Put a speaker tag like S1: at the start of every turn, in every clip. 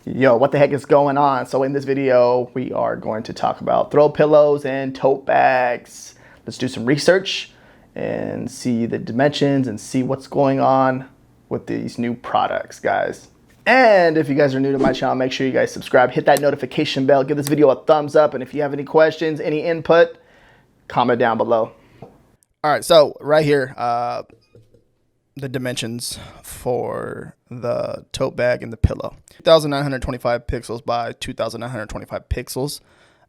S1: Yo, what the heck is going on? So in this video, we are going to talk about throw pillows and tote bags. Let's do some research and see the dimensions and see what's going on with these new products, guys. And if you guys are new to my channel, make sure you guys subscribe, hit that notification bell, give this video a thumbs up, and if you have any questions, any input, comment down below. All right, so right here, the dimensions for the tote bag and the pillow. 2,925 pixels by 2,925 pixels.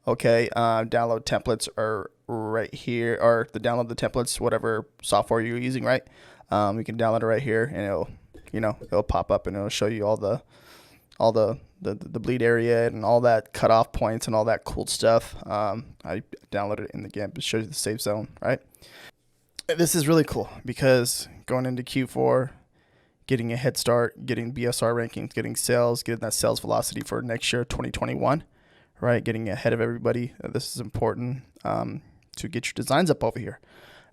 S1: Okay, download templates are right here, or the download the templates, whatever software you're using, right? You can download it right here, and it'll pop up and it'll show you all the bleed area and all that cutoff points and all that cool stuff. I downloaded it in the game. It shows you the safe zone, right? This is really cool because going into Q4, getting a head start, getting BSR rankings, getting sales, getting that sales velocity for next year, 2021, right? Getting ahead of everybody. This is important to get your designs up over here.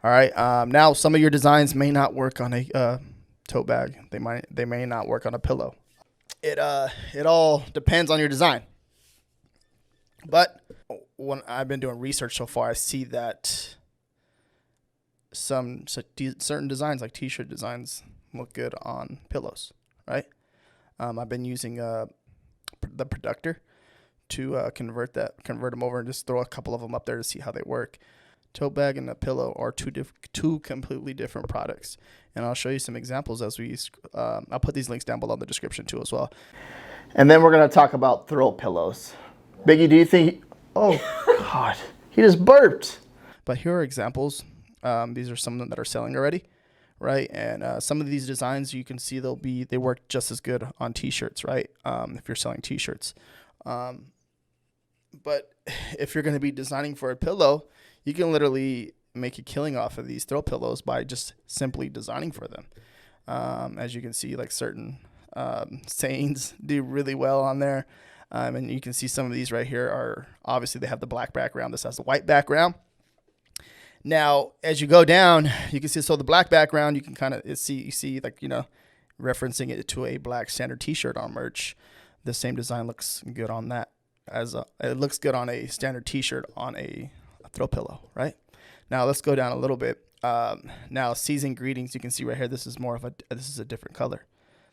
S1: All right. Now, some of your designs may not work on a tote bag. They may not work on a pillow. It all depends on your design. But when I've been doing research so far, I see that some certain designs, like t-shirt designs, look good on pillows, right? I've been using the Productor to convert them over and just throw a couple of them up there to see how they work. Tote bag and a pillow are two completely different products, and I'll show you some examples as we. I'll put these links down below in the description too as well. And then we're gonna talk about throw pillows. Biggie, do you think? Oh God, he just burped. But here are examples. These are some of them that are selling already, right? And some of these designs, you can see they work just as good on t-shirts, right? If you're selling t-shirts. But if you're going to be designing for a pillow, you can literally make a killing off of these throw pillows by just simply designing for them. As you can see, like certain sayings do really well on there. And you can see some of these right here are, obviously they have the black background. This has the white background. Now, as you go down, you can see, so the black background, you can kind of see like, referencing it to a black standard t-shirt on merch. The same design looks good on that it looks good on a standard t-shirt on a throw pillow, right? Now, let's go down a little bit. Now, season greetings, you can see right here, this is a different color.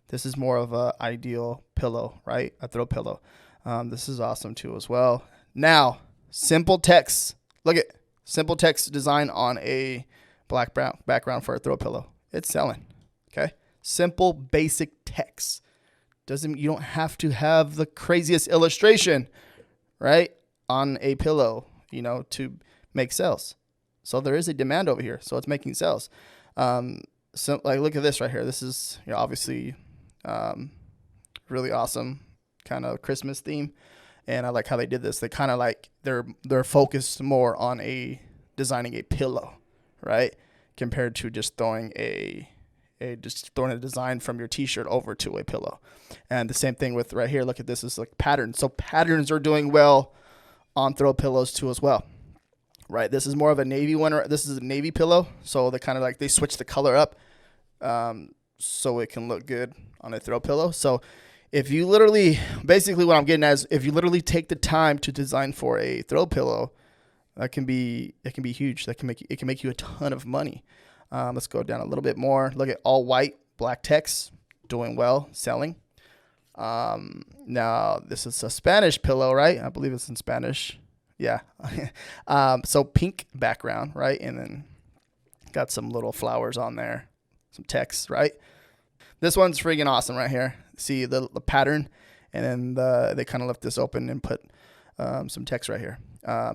S1: This is more of a ideal pillow, right? A throw pillow. This is awesome too as well. Now, simple text. Look at simple text design on a black brown background for a throw pillow. It's selling. Okay. Simple basic text. You don't have to have the craziest illustration, right? On a pillow, to make sales. So there is a demand over here. So it's making sales. So like, look at this right here. This is obviously really awesome kind of Christmas theme. And I like how they did this. They kind of like they're focused more on designing a pillow, right? Compared to just throwing a design from your t-shirt over to a pillow. And the same thing with right here. Look at this. Is like patterns. So patterns are doing well on throw pillows too as well, right? This is more of a navy one. This is a navy pillow. So they kind of like they switch the color up, so it can look good on a throw pillow. So if you basically what I'm getting at is if you literally take the time to design for a throw pillow, it can be huge. It can make you a ton of money. Let's go down a little bit more. Look at all white, black text, doing well, selling. Now this is a Spanish pillow, right? I believe it's in Spanish. Yeah. So pink background, right? And then got some little flowers on there, some text, right? This one's freaking awesome right here. See the pattern, and then they kind of left this open and put some text right here.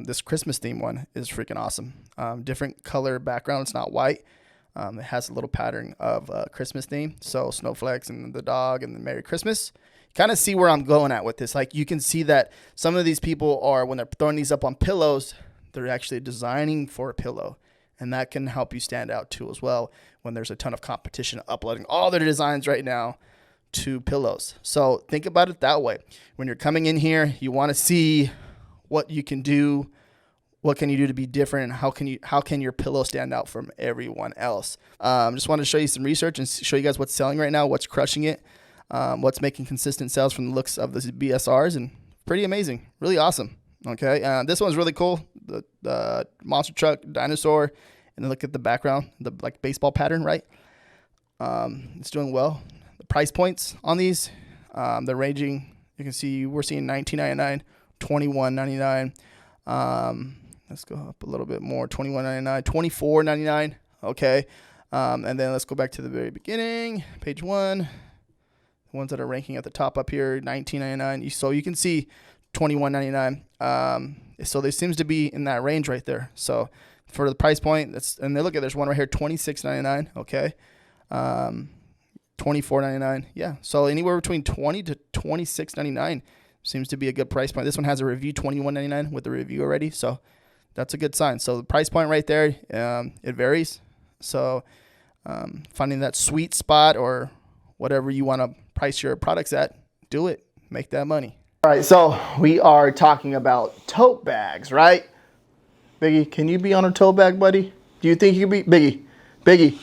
S1: This Christmas theme one is freaking awesome. Different color background. It's not white. It has a little pattern of Christmas theme. So snowflakes and the dog and the Merry Christmas. Kind of see where I'm going at with this. Like you can see that some of these people are, when they're throwing these up on pillows, they're actually designing for a pillow. And that can help you stand out too as well when there's a ton of competition uploading all their designs right now to pillows. So think about it that way. When you're coming in here, you want to see what you can do, what can you do to be different, and how can your pillow stand out from everyone else. Just want to show you some research and show you guys what's selling right now, what's crushing it. what's making consistent sales from the looks of the BSRs, and pretty amazing, really awesome. Okay, this one's really cool. The monster truck dinosaur, and then look at the background, the like baseball pattern, right? It's doing well. The price points on these, they're ranging. You can see we're seeing $19.99, $21.99. Let's go up a little bit more. $21.99, $24.99. Okay, and then let's go back to the very beginning, page 1. The ones that are ranking at the top up here, $19.99. So you can see $21.99. So there seems to be in that range right there. So for the price point, and they look at, there's one right here, $26.99. Okay, $24.99. Yeah, so anywhere between $20 to $26.99 seems to be a good price point. This one has a review, $21.99 with the review already. So that's a good sign. So the price point right there, it varies. So finding that sweet spot or whatever you want to price your products at, do it. Make that money. All right, so we are talking about tote bags, right? Biggie, can you be on a tote bag, buddy? Do you think you can be? Biggie.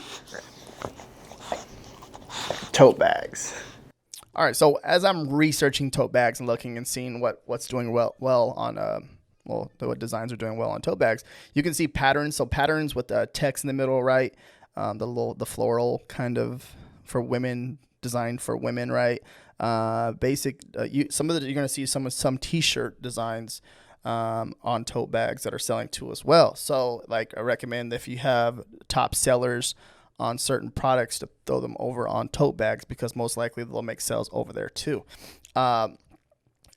S1: Tote bags. All right, so as I'm researching tote bags and looking and seeing what's doing well on what designs are doing well on tote bags, you can see patterns. So patterns with the text in the middle, right? The floral kind of for women, designed for women, right? Basic. Some of you're gonna see some T-shirt designs on tote bags that are selling too as well. So like I recommend if you have top sellers on certain products to throw them over on tote bags, because most likely they'll make sales over there too. As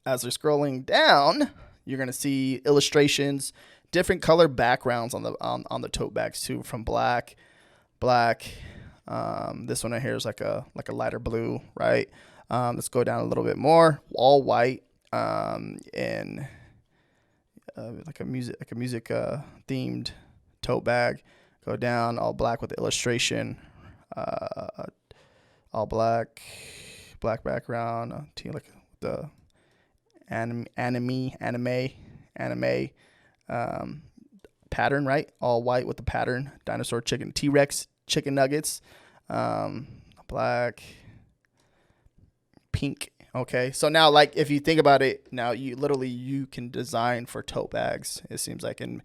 S1: they're scrolling down, you're gonna see illustrations, different color backgrounds on the tote bags too, from black. This one right here is like a lighter blue, right? Let's go down a little bit more. All white, and like a music themed tote bag. Go down, all black with the illustration, all black background, like the anime pattern, right? All white with the pattern, dinosaur, chicken, T-Rex, chicken nuggets, black, pink. Okay, so now like if you think about it, now you can design for tote bags, it seems like, and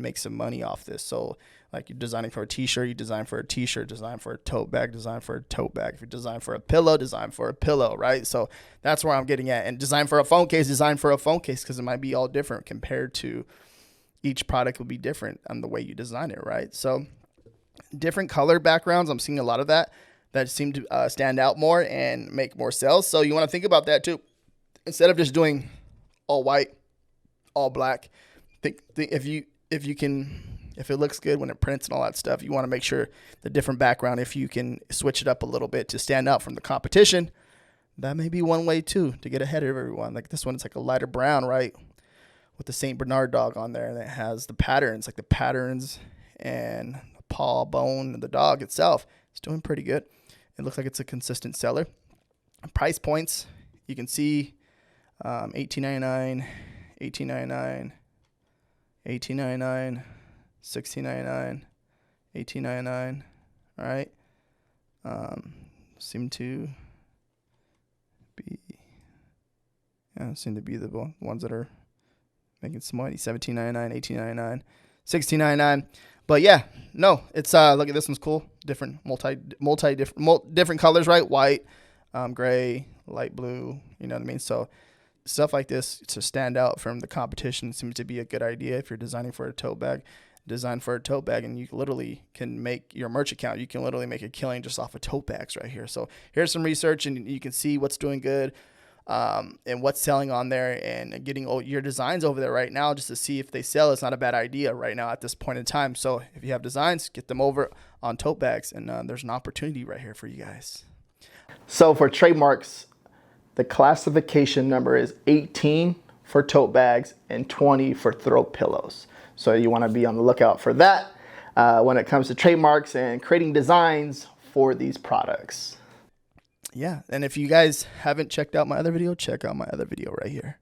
S1: make some money off this. So like you're designing for a t-shirt, you design for a t-shirt, design for a tote bag, design for a tote bag. If you design for a pillow, design for a pillow, right? So that's where I'm getting at. And design for a phone case, design for a phone case, because it might be all different compared to each product will be different on the way you design it, right? So different color backgrounds, I'm seeing a lot of that seem to stand out more and make more sales. So you want to think about that too. Instead of just doing all white, all black, think if it looks good when it prints and all that stuff, you want to make sure the different background, if you can switch it up a little bit to stand out from the competition, that may be one way too to get ahead of everyone. Like this one, it's like a lighter brown, right? With the St. Bernard dog on there, and it has the patterns, like the patterns and the paw, bone, and the dog itself. It's doing pretty good. It looks like it's a consistent seller. Price points, you can see $18.99, $18.99, $18.99, $16.99, $18.99. All right. Seem to be the ones that are making some money. $17.99, $18.99, $16.99. But yeah, no, it's look at this one's cool. Different different colors, right? White, gray, light blue. You know what I mean? So stuff like this to stand out from the competition seems to be a good idea. If you're designing for a tote bag, design for a tote bag, and you literally can make your merch account. You can literally make a killing just off of tote bags right here. So here's some research, and you can see what's doing good. And what's selling on there, and getting your designs over there right now just to see if they sell. It's not a bad idea right now at this point in time. So if you have designs, get them over on tote bags, and there's an opportunity right here for you guys. So for trademarks, the classification number is 18 for tote bags and 20 for throw pillows. So you want to be on the lookout for that when it comes to trademarks and creating designs for these products. Yeah, and if you guys haven't checked out my other video, check out my other video right here.